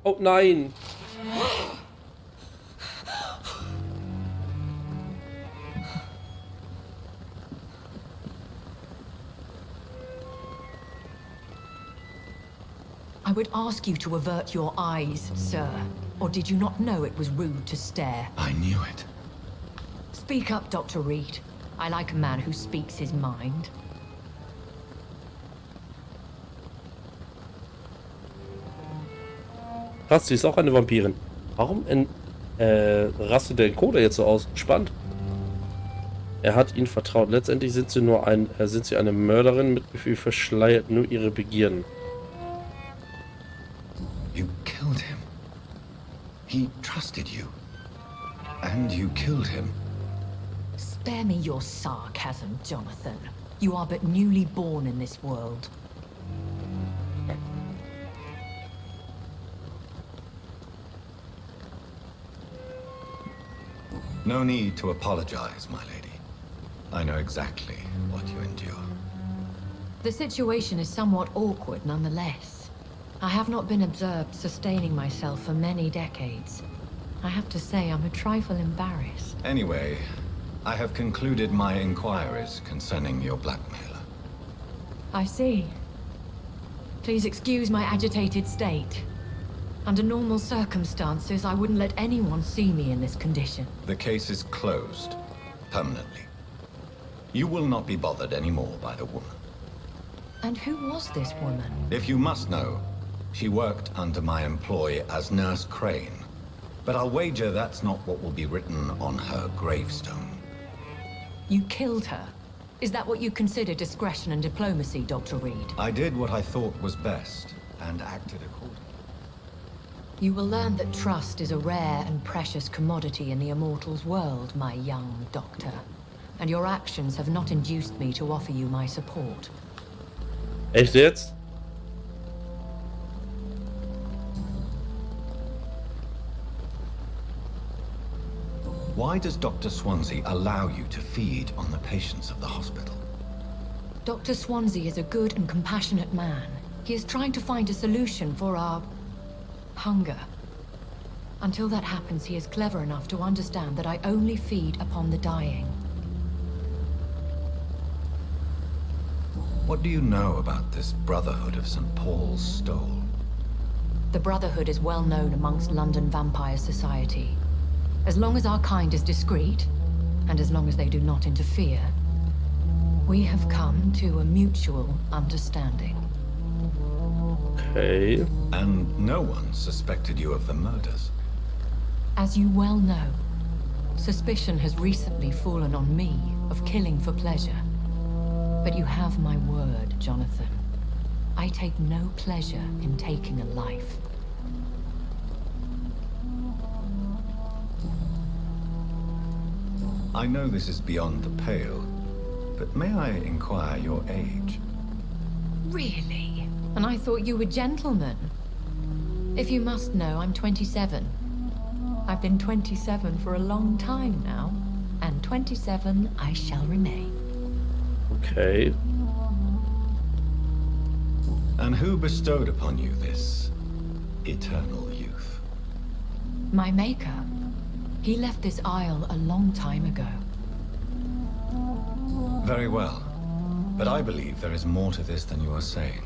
Oh nein! I would ask you to avert your eyes, sir. Or did you not know it was rude to stare? I knew it. Speak up, Dr. Reed. I like a man who speaks his mind. Krass, sie ist auch eine Vampirin. Warum rastet der Encoder jetzt so aus? Spannend. Er hat ihnen vertraut. Letztendlich sind sie sind sie eine Mörderin mit Gefühl verschleiert nur ihre Begierden. You killed him. He trusted you. And you killed him. Spare me your sarcasm, Jonathan. You are but newly born in this world. No need to apologize, my lady. I know exactly what you endure. The situation is somewhat awkward nonetheless. I have not been observed sustaining myself for many decades. I have to say I'm a trifle embarrassed. Anyway, I have concluded my inquiries concerning your blackmailer. I see. Please excuse my agitated state. Under normal circumstances, I wouldn't let anyone see me in this condition. The case is closed, permanently. You will not be bothered anymore by the woman. And who was this woman? If you must know, she worked under my employ as Nurse Crane. But I'll wager that's not what will be written on her gravestone. You killed her? Is that what you consider discretion and diplomacy, Dr. Reed? I did what I thought was best, and acted accordingly. You will learn that trust is a rare and precious commodity in the Immortals' world, my young doctor. And your actions have not induced me to offer you my support. Echt jetzt? Why does Dr. Swansea allow you to feed on the patients of the hospital? Dr. Swansea is a good and compassionate man. He is trying to find a solution for our hunger. Until that happens, he is clever enough to understand that I only feed upon the dying. What do you know about this Brotherhood of St. Paul's Stole? The Brotherhood is well known amongst London vampire society. As long as our kind is discreet, and as long as they do not interfere, we have come to a mutual understanding. Okay. And no one suspected you of the murders? As you well know, suspicion has recently fallen on me of killing for pleasure. But you have my word, Jonathan. I take no pleasure in taking a life. I know this is beyond the pale, but may I inquire your age? Really? And I thought you were gentlemen. If you must know, I'm 27. I've been 27 for a long time now, and 27 I shall remain. Okay. And who bestowed upon you this eternal youth? My maker. He left this isle a long time ago. Very well. But I believe there is more to this than you are saying.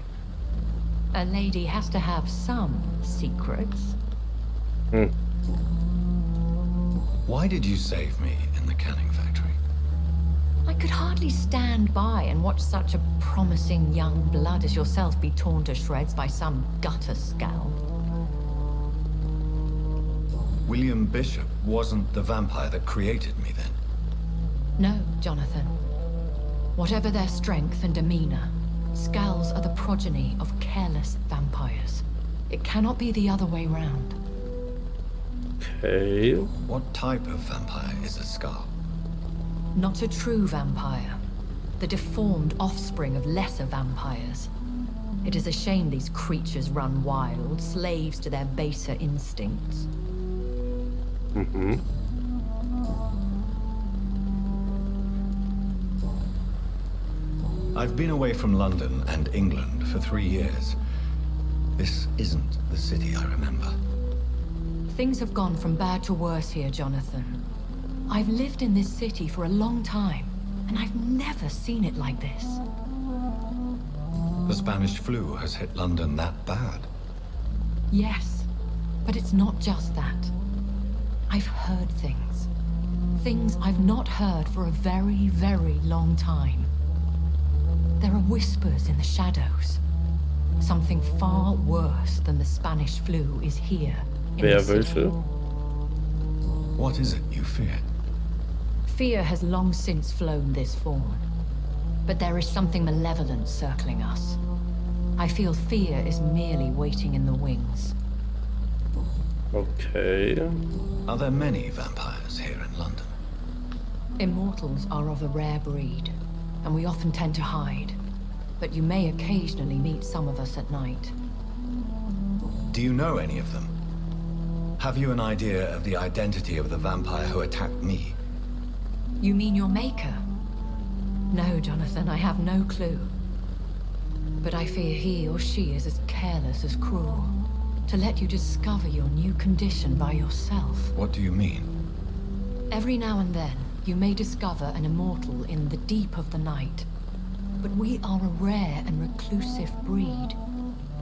A lady has to have some secrets. Why did you save me in the canning factory? I could hardly stand by and watch such a promising young blood as yourself be torn to shreds by some gutter scalp. William Bishop wasn't the vampire that created me then? No, Jonathan. Whatever their strength and demeanor, Skulls are the progeny of careless vampires. It cannot be the other way round. Okay. What type of vampire is a Skull? Not a true vampire. The deformed offspring of lesser vampires. It is a shame these creatures run wild, slaves to their baser instincts. I've been away from London and England for 3 years. This isn't the city I remember. Things have gone from bad to worse here, Jonathan. I've lived in this city for a long time, and I've never seen it like this. The Spanish flu has hit London that bad. Yes, but it's not just that. I've heard things. Things I've not heard for a very, very long time. There are whispers in the shadows. Something far worse than the Spanish flu is here in the city. Werwölfe. What is it you fear? Fear has long since flown this form. But there is something malevolent circling us. I feel fear is merely waiting in the wings. Okay. Are there many vampires here in London? Immortals are of a rare breed, and we often tend to hide. But you may occasionally meet some of us at night. Do you know any of them? Have you an idea of the identity of the vampire who attacked me? You mean your maker? No, Jonathan, I have no clue. But I fear he or she is as careless as cruel. To let you discover your new condition by yourself. What do you mean? Every now and then, you may discover an immortal in the deep of the night. But we are a rare and reclusive breed.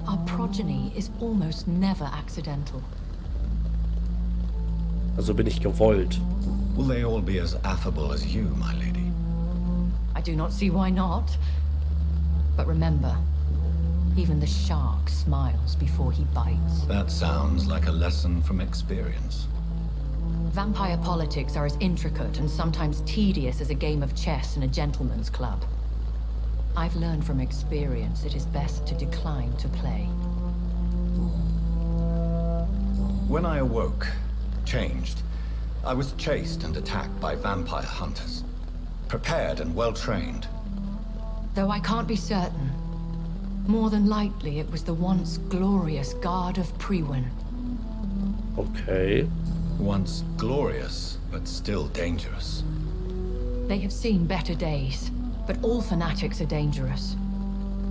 Our progeny is almost never accidental. Also bin ich gewollt. Will they all be as affable as you, my lady? I do not see why not. But remember, even the shark smiles before he bites. That sounds like a lesson from experience. Vampire politics are as intricate and sometimes tedious as a game of chess in a gentleman's club. I've learned from experience it is best to decline to play. When I awoke, changed, I was chased and attacked by vampire hunters. Prepared and well-trained. Though I can't be certain, more than likely it was the once glorious Guard of Priwen. Okay. Once glorious, but still dangerous. They have seen better days, but all fanatics are dangerous.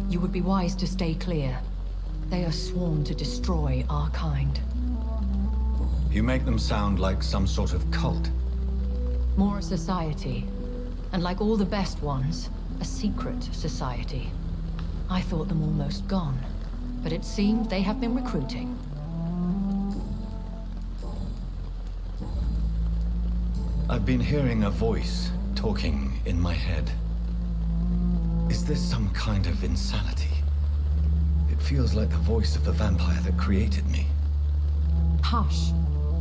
You would be wise to stay clear. They are sworn to destroy our kind. You make them sound like some sort of cult. More a society, and like all the best ones, a secret society. I thought them almost gone, but it seemed they have been recruiting. I've been hearing a voice talking in my head. Is this some kind of insanity? It feels like the voice of the vampire that created me. Hush.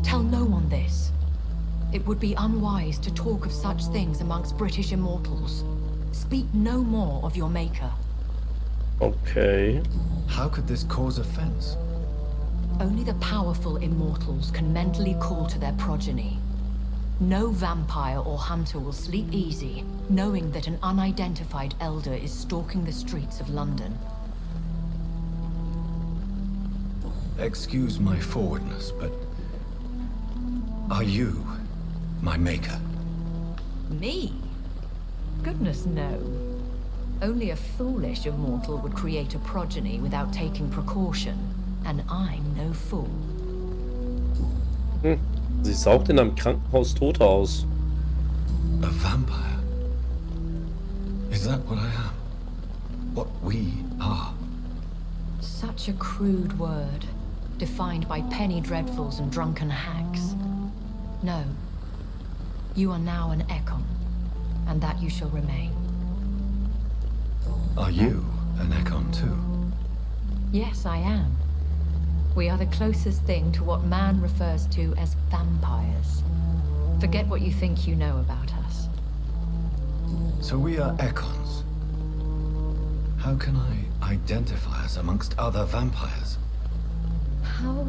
Tell no one this. It would be unwise to talk of such things amongst British immortals. Speak no more of your maker. Okay. How could this cause offense? Only the powerful immortals can mentally call to their progeny. No vampire or hunter will sleep easy, knowing that an unidentified elder is stalking the streets of London. Excuse my forwardness, but are you my maker? Me? Goodness, no. Only a foolish immortal would create a progeny without taking precaution, and I'm no fool. Sie saugt in einem Krankenhaus Tote aus. A vampire? Is that what I am? What we are? Such a crude word, defined by penny dreadfuls and drunken hacks. No. You are now an Ekon, and that you shall remain. Are you an Ekon too? Yes, I am. We are the closest thing to what man refers to as vampires. Forget what you think you know about us. So we are Ekons. How can I identify us amongst other vampires? How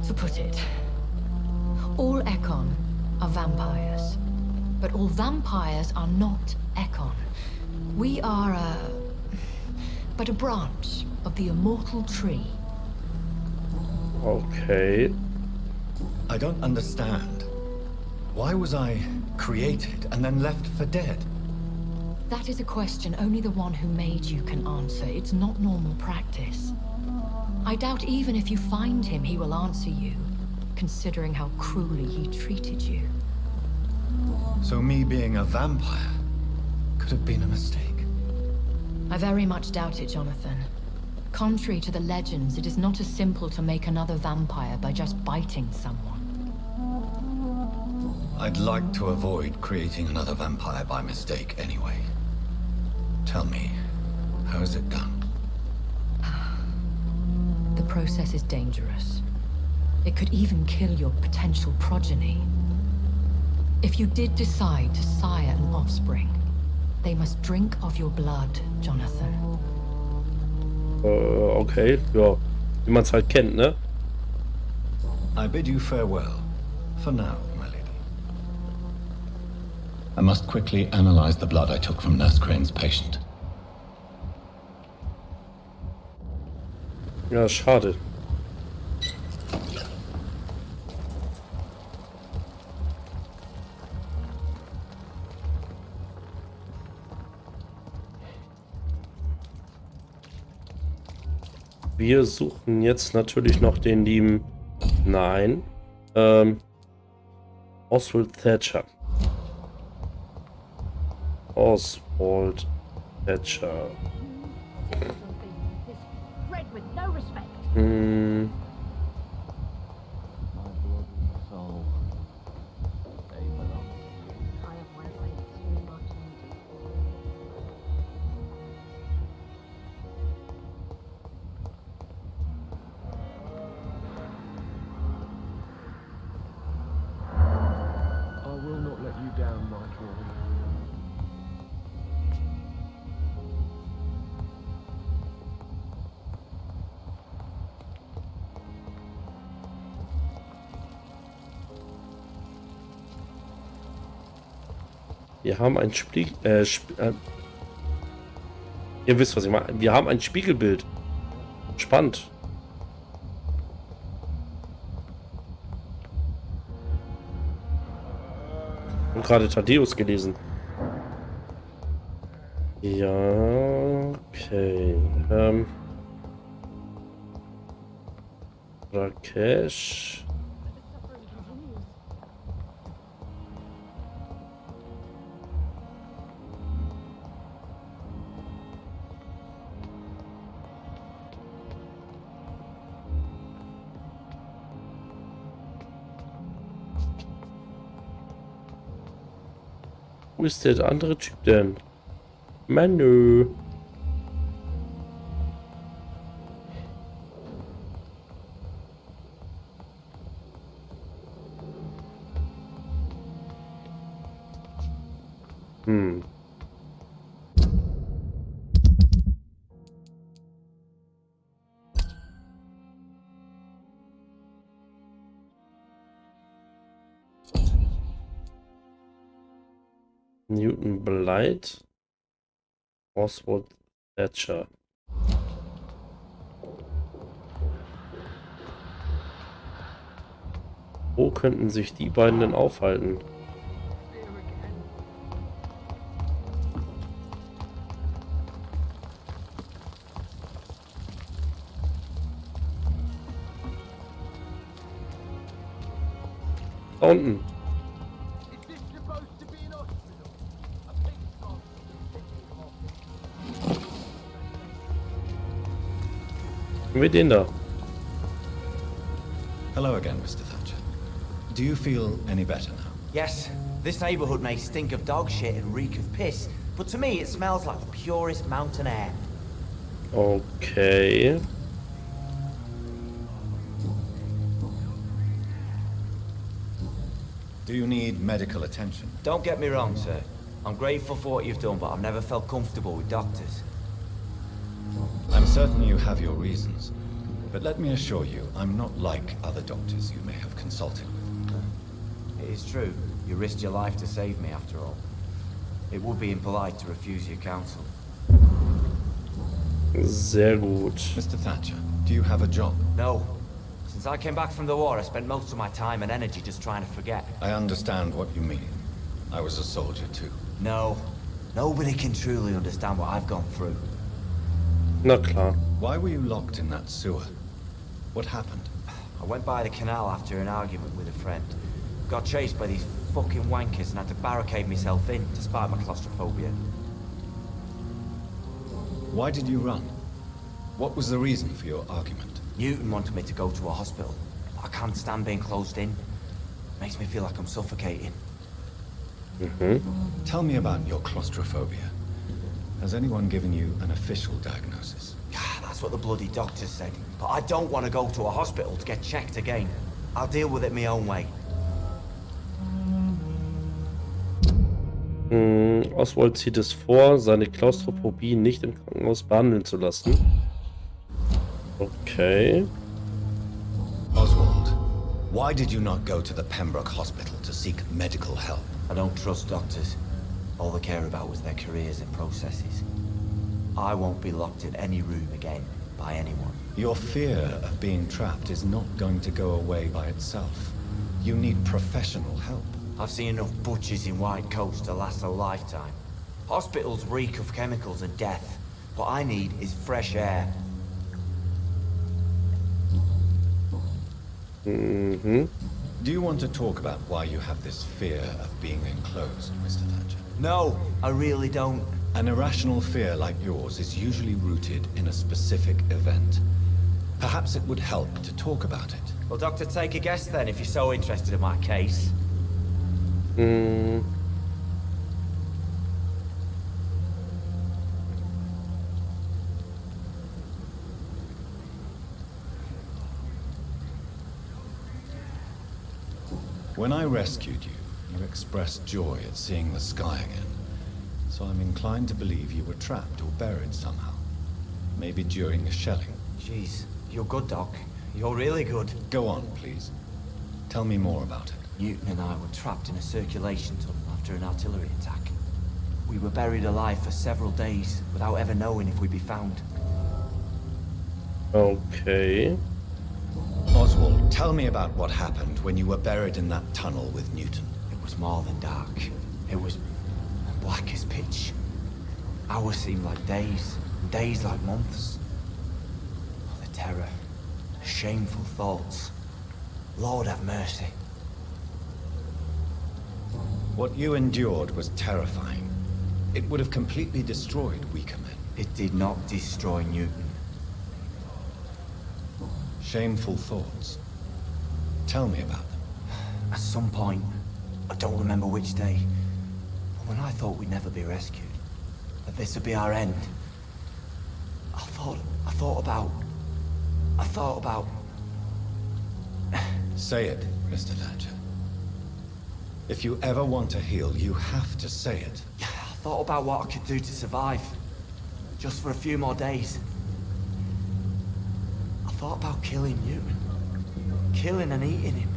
to put it? All Ekon are vampires. But all vampires are not Ekon. We are but a branch of the immortal tree. Okay. I don't understand. Why was I created and then left for dead? That is a question only the one who made you can answer. It's not normal practice. I doubt even if you find him, he will answer you, considering how cruelly he treated you. So me being a vampire could have been a mistake. I very much doubt it, Jonathan. Contrary to the legends, it is not as simple to make another vampire by just biting someone. I'd like to avoid creating another vampire by mistake anyway. Tell me, how is it done? The process is dangerous. It could even kill your potential progeny. If you did decide to sire an offspring, they must drink of your blood, Jonathan. Okay, ja. Wie man es halt kennt, ne? I bid you farewell. For now, my lady. I must quickly analyze the blood I took from Nurse Crane's patient. Ja, schade. Wir suchen jetzt natürlich noch den lieben... Nein. Oswald Thatcher. Oswald Thatcher. Hm. Wir haben ein ihr wisst, was ich meine. Wir haben ein Spiegelbild. Spannend. Und gerade Thaddeus gelesen. Ja, okay. Rakesh. Wo ist der andere Typ denn? Manu. Newton Blight, Oswald Thatcher. Wo könnten sich die beiden denn aufhalten? Da unten. Mit den da. Hello again, Mr. Thatcher. Do you feel any better now? Yes, this neighborhood may stink of dog shit and reek of piss, but to me it smells like the purest mountain air. Okay. Do you need medical attention? Don't get me wrong, sir. I'm grateful for what you've done, but I've never felt comfortable with doctors. I'm certain you have your reasons, but let me assure you, I'm not like other doctors you may have consulted with. It is true. You risked your life to save me, after all. It would be impolite to refuse your counsel. Sehr gut. Mr. Thatcher, do you have a job? No. Since I came back from the war, I spent most of my time and energy just trying to forget. I understand what you mean. I was a soldier too. No. Nobody can truly understand what I've gone through. Na klar. Why were you locked in that sewer? What happened? I went by the canal after an argument with a friend. Got chased by these fucking wankers and had to barricade myself in, despite my claustrophobia. Why did you run? What was the reason for your argument? Newton wanted me to go to a hospital. I can't stand being closed in. Makes me feel like I'm suffocating. Tell me about your claustrophobia. Has anyone given you an official diagnosis? That's what the bloody doctor said. But I don't want to go to a hospital to get checked again. I'll deal with it my own way. Oswald zieht es vor, seine Klaustrophobie nicht im Krankenhaus behandeln zu lassen. Okay. Oswald, why did you not go to the Pembroke Hospital to seek medical help? I don't trust doctors. All they care about was their careers and processes. I won't be locked in any room again by anyone. Your fear of being trapped is not going to go away by itself. You need professional help. I've seen enough butchers in white coats to last a lifetime. Hospitals reek of chemicals and death. What I need is fresh air. Do you want to talk about why you have this fear of being enclosed, Mr. Thatcher? No, I really don't. An irrational fear like yours is usually rooted in a specific event. Perhaps it would help to talk about it. Well, Doctor, take a guess then if you're so interested in my case. When I rescued you, you expressed joy at seeing the sky again. So I'm inclined to believe you were trapped or buried somehow. Maybe during a shelling. Jeez, you're good, Doc. You're really good. Go on, please. Tell me more about it. Newton and I were trapped in a circulation tunnel after an artillery attack. We were buried alive for several days without ever knowing if we'd be found. Okay. Oswald, tell me about what happened when you were buried in that tunnel with Newton. It was more than dark. It was black as pitch. Hours seemed like days, and days like months. Oh, the terror, the shameful thoughts. Lord have mercy. What you endured was terrifying. It would have completely destroyed weaker men. It did not destroy Newton. Shameful thoughts. Tell me about them. At some point, I don't remember which day, but when I thought we'd never be rescued, that this would be our end, I thought about... Say it, Mr. Thatcher. If you ever want to heal, you have to say it. I thought about what I could do to survive, just for a few more days. I thought about killing Newton. Killing and eating him.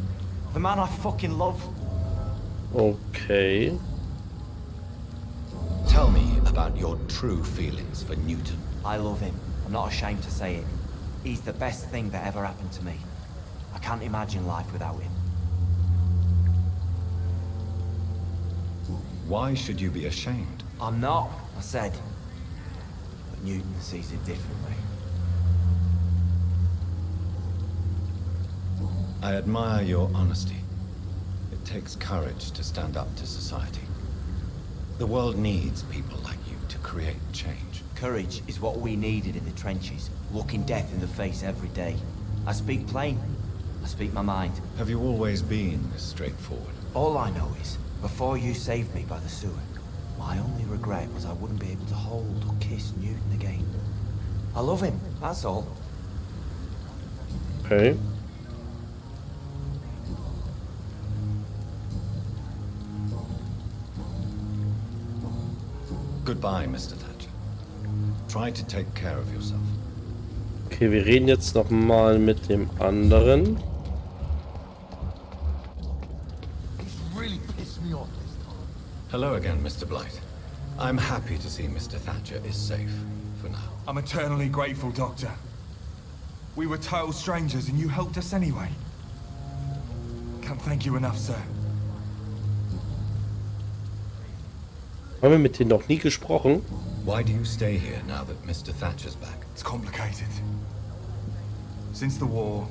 The man I fucking love. Okay. Tell me about your true feelings for Newton. I love him. I'm not ashamed to say it. He's the best thing that ever happened to me. I can't imagine life without him. Why should you be ashamed? I'm not, I said. But Newton sees it differently. I admire your honesty. It takes courage to stand up to society. The world needs people like you to create change. Courage is what we needed in the trenches, looking death in the face every day. I speak plain. I speak my mind. Have you always been this straightforward? All I know is, before you saved me by the sewer, my only regret was I wouldn't be able to hold or kiss Newton again. I love him, that's all. Okay. Goodbye, Mr. Thatcher. Try to take care of yourself. Okay, wir reden jetzt noch mal mit dem anderen. Hello again, Mr. Blight. I'm happy to see Mr. Thatcher is safe for now. I'm eternally grateful, Doctor. We were total strangers and you helped us anyway. Can't thank you enough, sir. Haben wir mit denen noch nie gesprochen? Why do you stay here now that Mr. Thatcher's back? It's complicated. Since the war,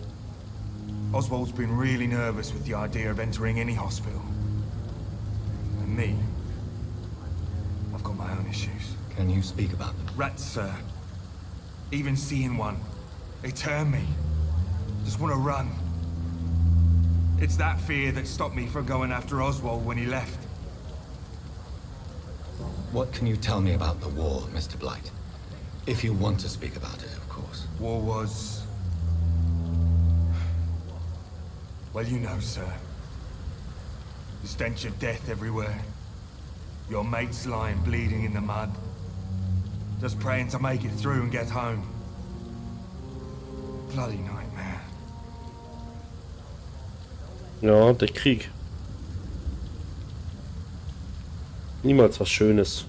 Oswald's been really nervous with the idea of entering any hospital. And me, I've got my own issues. Can you speak about them? Rats, sir. Even seeing one, they turn me. Just want to run. It's that fear that stopped me from going after Oswald when he left. What can you tell me about the war, Mr. Blight? If you want to speak about it, of course. War was... well, you know, sir. The stench of death everywhere. Your mates lying bleeding in the mud. Just praying to make it through and get home. Bloody nightmare. Ja, der Krieg. Niemals was Schönes.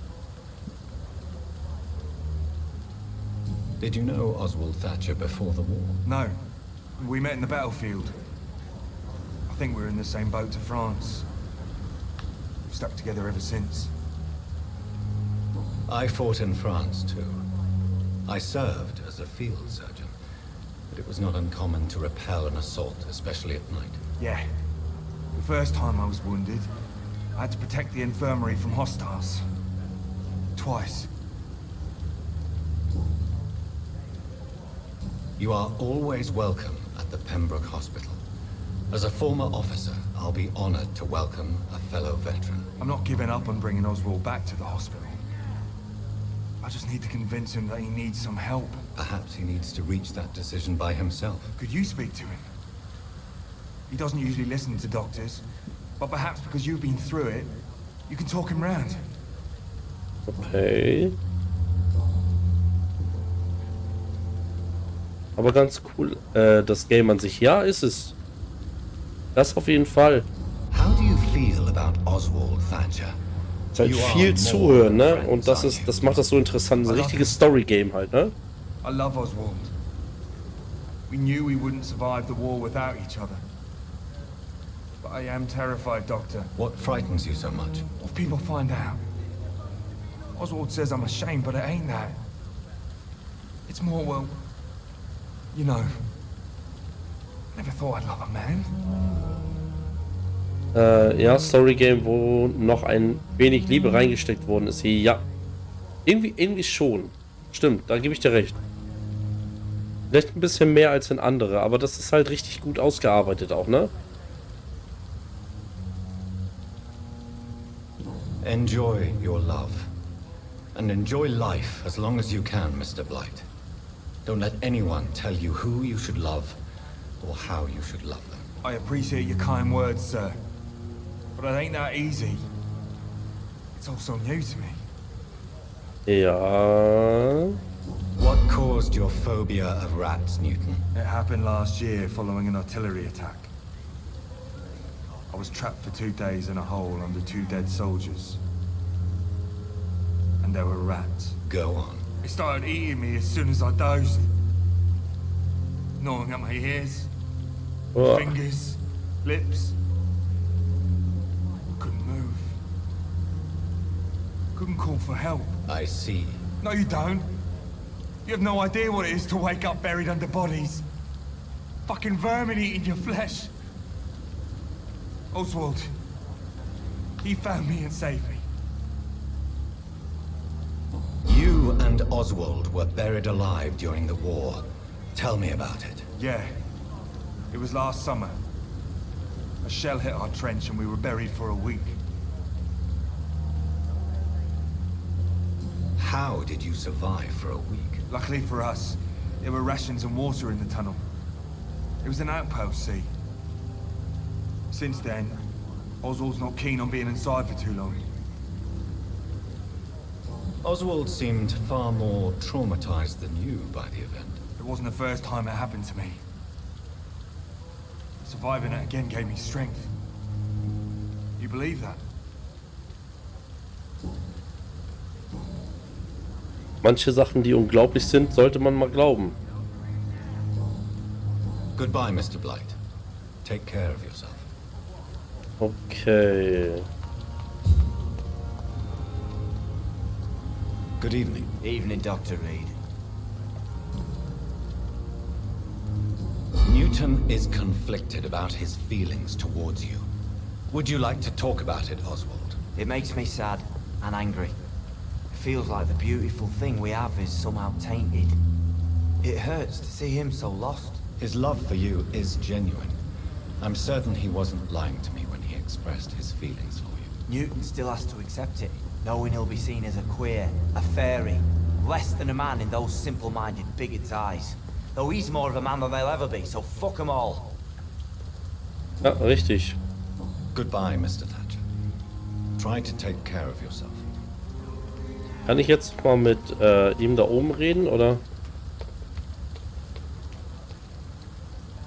Did you know Oswald Thatcher before the war? No. We met in the battlefield. I think we're in the same boat to France. We've stuck together ever since. I fought in France, too. I served as a field surgeon, but it was not uncommon to repel an assault, especially at night. Yeah. The first time I was wounded, I had to protect the infirmary from hostiles. Twice. You are always welcome at the Pembroke Hospital. As a former officer, I'll be honored to welcome a fellow veteran. I'm not giving up on bringing Oswald back to the hospital. I just need to convince him that he needs some help. Perhaps he needs to reach that decision by himself. Could you speak to him? He doesn't usually listen to doctors, but perhaps because you've been through it, you can talk him round. Okay. Aber ganz cool. Das Game an sich, ja, ist es. Das auf jeden Fall. How do you feel about Oswald Thatcher? Es ist halt viel zuhören, ne? Und das macht das so interessant. Ein richtiges Story-Game halt, ne? I love Oswald. We knew we wouldn't survive the war without each other. But I am terrified, Doctor. What frightens you so much? If people find out. Oswald says I'm ashamed, but it ain't that. It's more, well, you know, never thought I'd love a man. Ja, Story Game, wo noch ein wenig Liebe reingesteckt worden ist. Ja, irgendwie schon. Stimmt, da gebe ich dir recht. Vielleicht ein bisschen mehr als in andere, aber das ist halt richtig gut ausgearbeitet auch, ne? Enjoy your love. And enjoy life as long as you can, Mr. Blight. Don't let anyone tell you who you should love or how you should love them. I appreciate your kind words, sir. But it ain't that easy. It's all so new to me. Ja. What caused your phobia of rats, Newton? It happened last year following an artillery attack. I was trapped for 2 days in a hole under 2 dead soldiers. And there were rats. Go on. They started eating me as soon as I dozed. Gnawing at my ears, Oh. fingers, lips. Couldn't move. Couldn't call for help. I see. No, you don't. You have no idea what it is to wake up buried under bodies. Fucking vermin eating your flesh. Oswald. He found me and saved me. You and Oswald were buried alive during the war. Tell me about it. Yeah. It was last summer. A shell hit our trench and we were buried for a week. How did you survive for a week? Luckily for us, there were rations and water in the tunnel. It was an outpost, see. Since then, Oswald's not keen on being inside for too long. Oswald seemed far more traumatized than you by the event. It wasn't the first time it happened to me. Surviving it again gave me strength. You believe that? Manche Sachen, die unglaublich sind, sollte man mal glauben. Goodbye, Mr. Blight. Take care of yourself. Okay. Good evening. Evening, Dr. Reed. Newton is conflicted about his feelings towards you. Would you like to talk about it, Oswald? It makes me sad and angry. It feels like the beautiful thing we have is somehow tainted. It hurts to see him so lost. His love for you is genuine. I'm certain he wasn't lying to me when he expressed his feelings for you. Newton still has to accept it, knowing he'll be seen as a queer, a fairy, less than a man in those simple-minded bigots' eyes. Though he's more of a man than they'll ever be, so fuck them all. Ja, richtig. Goodbye, Mr. Thatcher. Try to take care of yourself. Kann ich jetzt mal mit ihm da oben reden, oder?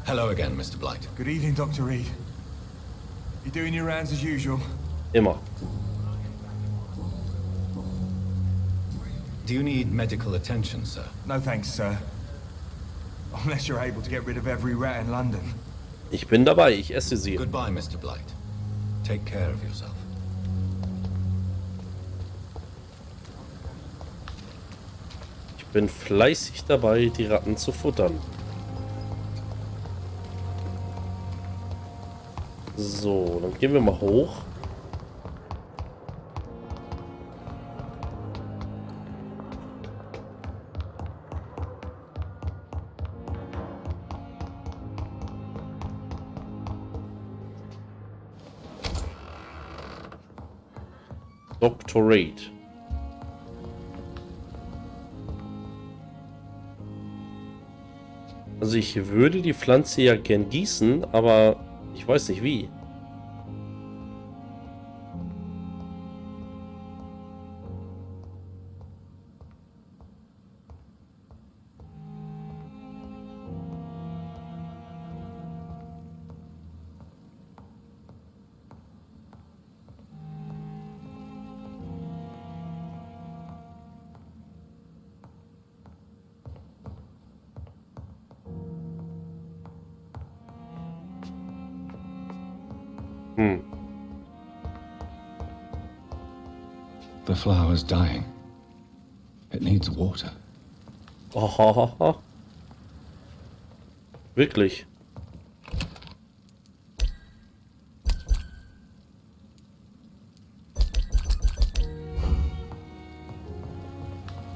Hello again, Mr. Blight. Good evening, Dr. Reed. You doing your rounds as usual? Immer. Do you need medical attention, sir? No thanks, sir. Unless you're able to get rid of every rat in London. Ich bin dabei, ich esse sie. Goodbye, Mr. Blight. Take care of yourself. Ich bin fleißig dabei, die Ratten zu futtern. So, dann gehen wir mal hoch. Doctorate. Also ich würde die Pflanze ja gern gießen, aber ich weiß nicht wie. The flower's dying. It needs water. Oh, wirklich.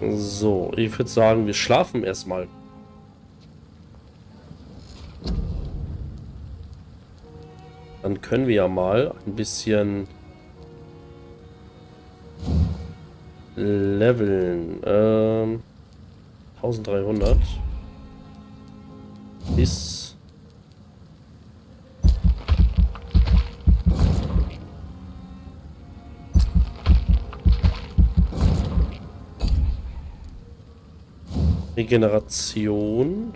So, ich würde sagen, wir schlafen erstmal. Dann können wir ja mal ein bisschen leveln. 1300 bis Regeneration.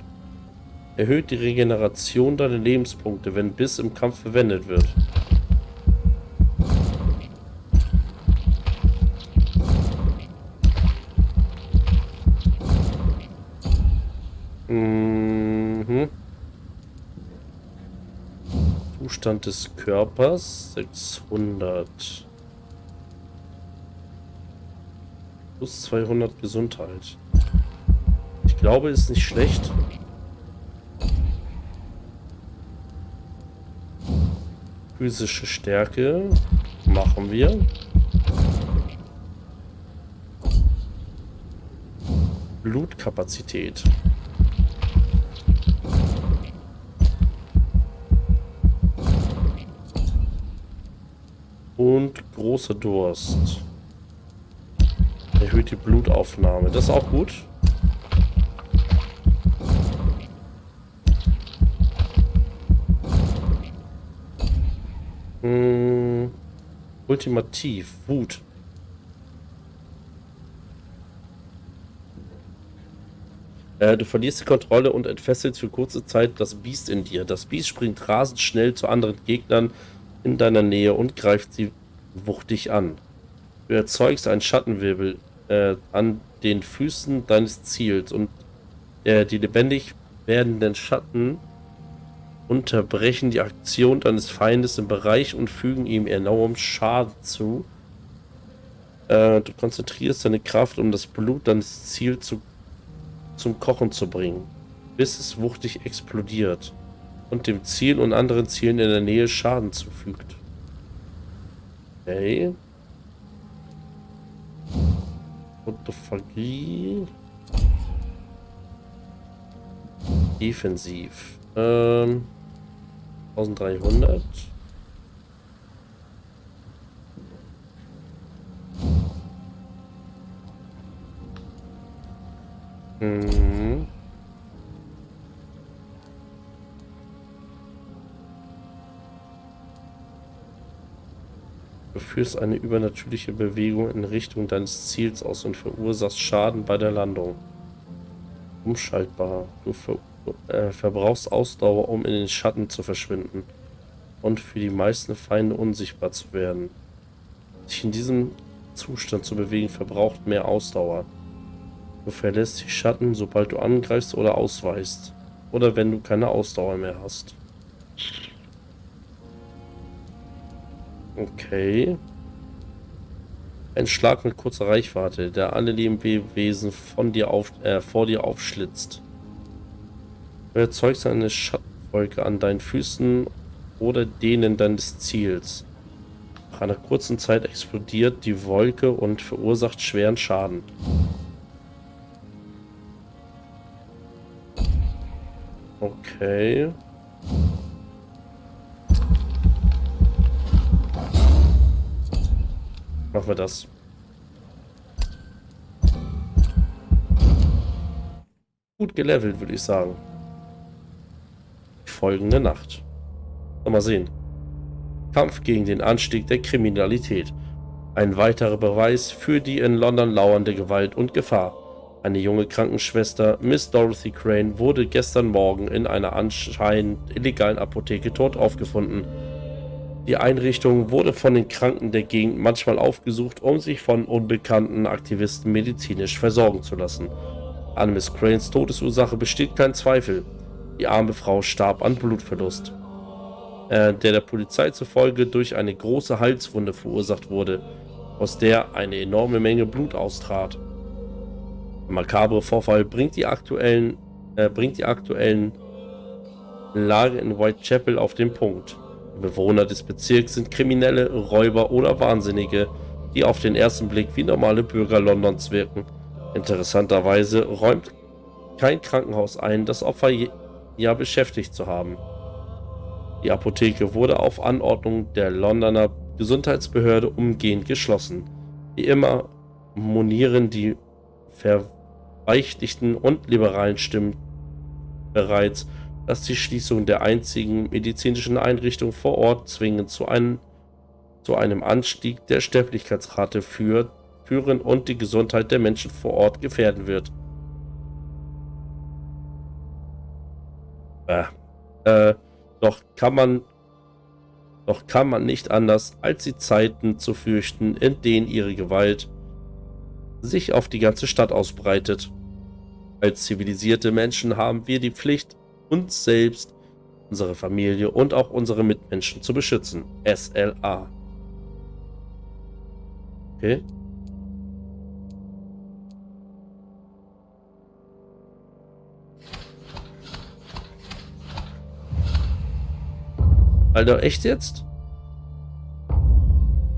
Erhöht die Regeneration deiner Lebenspunkte, wenn Biss im Kampf verwendet wird. Zustand des Körpers 600 plus 200 Gesundheit. Ich glaube, ist nicht schlecht. Physische Stärke machen wir. Blutkapazität. Und großer Durst. Erhöht die Blutaufnahme. Das ist auch gut. Ultimativ. Wut. Du verlierst die Kontrolle und entfesselst für kurze Zeit das Biest in dir. Das Biest springt rasend schnell zu anderen Gegnern in deiner Nähe und greift sie wuchtig an. Du erzeugst einen Schattenwirbel an den Füßen deines Ziels und die lebendig werdenden Schatten unterbrechen die Aktion deines Feindes im Bereich und fügen ihm enorm Schaden zu. Du konzentrierst deine Kraft, um das Blut deines Ziels zum Kochen zu bringen, bis es wuchtig explodiert. und dem Ziel und anderen Zielen in der Nähe Schaden zufügt. Okay. Autophagie. Defensiv. 1300. Mhm. Du führst eine übernatürliche Bewegung in Richtung deines Ziels aus und verursachst Schaden bei der Landung. Umschaltbar. Du verbrauchst Ausdauer, um in den Schatten zu verschwinden und für die meisten Feinde unsichtbar zu werden. Sich in diesem Zustand zu bewegen, verbraucht mehr Ausdauer. Du verlässt die Schatten, sobald du angreifst oder ausweichst. Oder wenn du keine Ausdauer mehr hast. Okay. Ein Schlag mit kurzer Reichweite, der alle Lebewesen vor dir aufschlitzt. Du erzeugst eine Schattenwolke an deinen Füßen oder denen deines Ziels. Nach einer kurzen Zeit explodiert die Wolke und verursacht schweren Schaden. Okay. Machen wir das. Gut gelevelt, würde ich sagen. Folgende Nacht. Mal sehen. Kampf gegen den Anstieg der Kriminalität. Ein weiterer Beweis für die in London lauernde Gewalt und Gefahr. Eine junge Krankenschwester, Miss Dorothy Crane, wurde gestern Morgen in einer anscheinend illegalen Apotheke tot aufgefunden. Die Einrichtung wurde von den Kranken der Gegend manchmal aufgesucht, um sich von unbekannten Aktivisten medizinisch versorgen zu lassen. An Miss Cranes Todesursache besteht kein Zweifel. Die arme Frau starb an Blutverlust, der Polizei zufolge durch eine große Halswunde verursacht wurde, aus der eine enorme Menge Blut austrat. Der makabre Vorfall bringt die aktuellen Lage in Whitechapel auf den Punkt. Die Bewohner des Bezirks sind Kriminelle, Räuber oder Wahnsinnige, die auf den ersten Blick wie normale Bürger Londons wirken. Interessanterweise räumt kein Krankenhaus ein, das Opfer ja beschäftigt zu haben. Die Apotheke wurde auf Anordnung der Londoner Gesundheitsbehörde umgehend geschlossen. Wie immer monieren die verweichlichten und liberalen Stimmen bereits, dass die Schließung der einzigen medizinischen Einrichtung vor Ort zwingend zu einem Anstieg der Sterblichkeitsrate führen und die Gesundheit der Menschen vor Ort gefährden wird. Doch kann man nicht anders, als die Zeiten zu fürchten, in denen ihre Gewalt sich auf die ganze Stadt ausbreitet. Als zivilisierte Menschen haben wir die Pflicht, uns selbst, unsere Familie und auch unsere Mitmenschen zu beschützen. SLA. Okay. Alter, echt jetzt?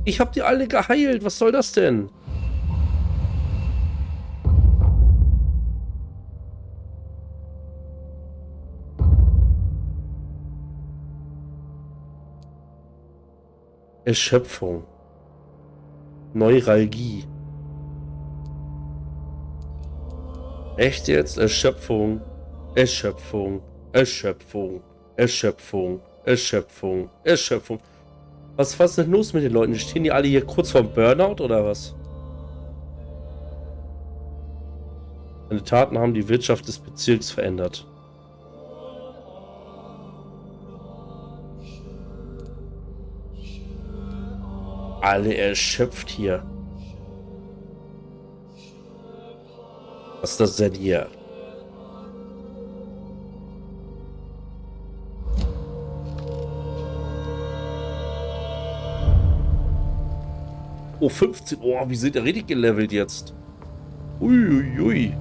Ich hab die alle geheilt. Was soll das denn? Erschöpfung. Neuralgie. Echt jetzt? Erschöpfung. Erschöpfung. Erschöpfung. Erschöpfung. Erschöpfung. Erschöpfung. Was ist denn los mit den Leuten? Stehen die alle hier kurz vorm Burnout oder was? Seine Taten haben die Wirtschaft des Bezirks verändert. Alle erschöpft hier. Was ist das denn hier? Oh, 15. Oh, wie sind der richtig gelevelt jetzt? Uiuiui.